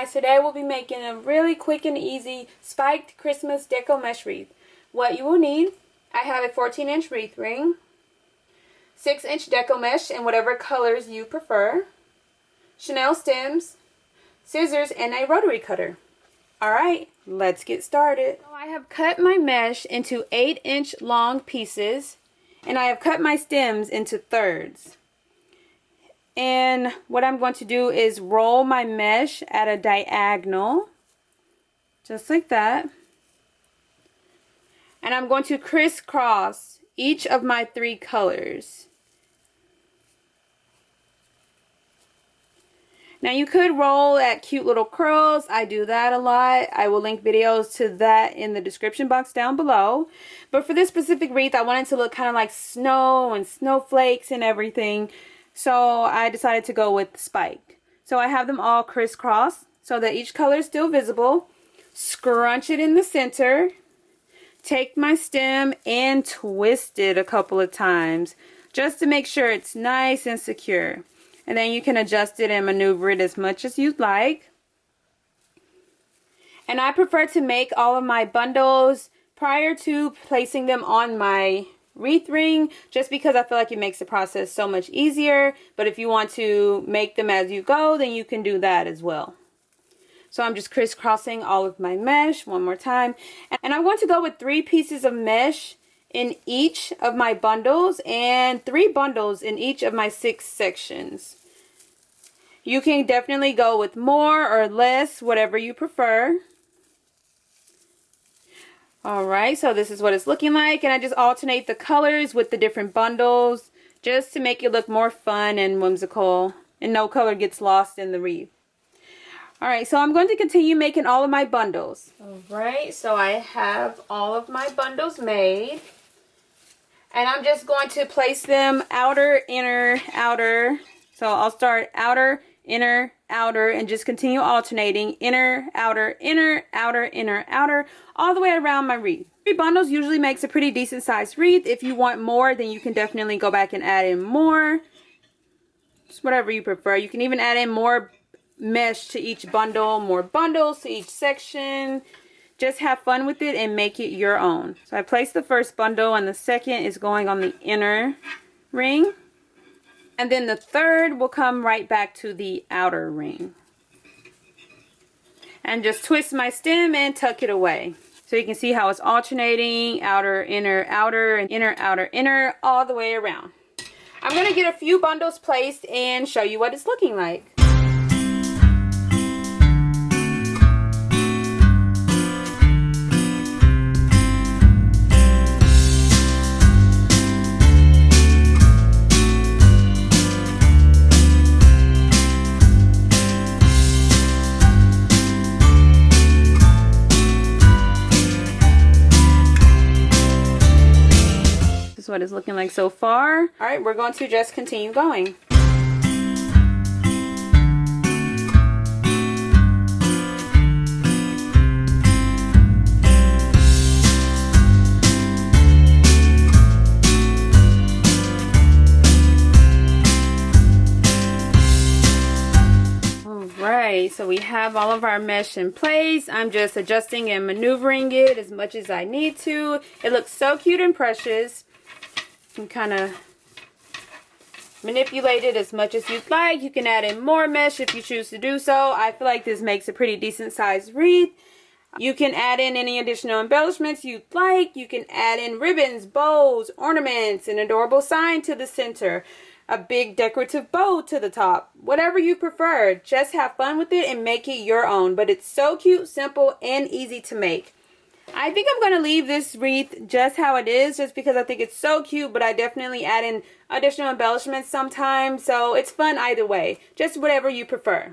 guys, today we'll be making a really quick and easy spiked Christmas deco mesh wreath. What you will need, I have a 14-inch wreath ring, 6-inch deco mesh in whatever colors you prefer, chenille stems, scissors, and a rotary cutter. Alright, let's get started. So I have cut my mesh into 8-inch long pieces, and I have cut my stems into thirds. And what I'm going to do is roll my mesh at a diagonal, just like that. And I'm going to crisscross each of my 3 colors. Now you could roll at cute little curls. I do that a lot. I will link videos to that in the description box down below. But for this specific wreath, I wanted to look kind of like snow and snowflakes and everything. So I decided to go with spiked. So I have them all crisscross so that each color is still visible. Scrunch it in the center. Take my stem and twist it a couple of times just to make sure it's nice and secure. And then you can adjust it and maneuver it as much as you'd like. And I prefer to make all of my bundles prior to placing them on my wreath ring, just because I feel like it makes the process so much easier. But if you want to make them as you go, then you can do that as well. So I'm just crisscrossing all of my mesh one more time. And I'm going to go with 3 pieces of mesh in each of my bundles and 3 bundles in each of my 6 sections. You can definitely go with more or less, whatever you prefer. Alright, so this is what it's looking like, and I just alternate the colors with the different bundles just to make it look more fun and whimsical, and no color gets lost in the wreath. Alright, so I'm going to continue making all of my bundles. Alright, so I have all of my bundles made, and I'm just going to place them outer, inner, outer. So I'll start outer, inner, outer, and just continue alternating inner, outer, inner, outer, inner, outer, all the way around my wreath. 3 bundles usually makes a pretty decent sized wreath. If you want more, then you can definitely go back and add in more. Just whatever you prefer. You can even add in more mesh to each bundle, more bundles to each section. Just have fun with it and make it your own. So I placed the first bundle, and the second is going on the inner ring. And then the third will come right back to the outer ring. And just twist my stem and tuck it away. So you can see how it's alternating outer, and inner, outer, inner, all the way around. I'm going to get a few bundles placed and show you what it's looking like. This is what it's looking like so far. Alright, we're going to just continue going. Alright, so we have all of our mesh in place. I'm just adjusting and maneuvering it as much as I need to. It looks so cute and precious. You can kind of manipulate it as much as you'd like. You can add in more mesh if you choose to do so. I feel like this makes a pretty decent sized wreath. You can add in any additional embellishments you'd like. You can add in ribbons, bows, ornaments, an adorable sign to the center, a big decorative bow to the top. Whatever you prefer. Just have fun with it and make it your own. But it's so cute, simple, and easy to make. I think I'm going to leave this wreath just how it is, just because I think it's so cute, but I definitely add in additional embellishments sometimes, so it's fun either way. Just whatever you prefer.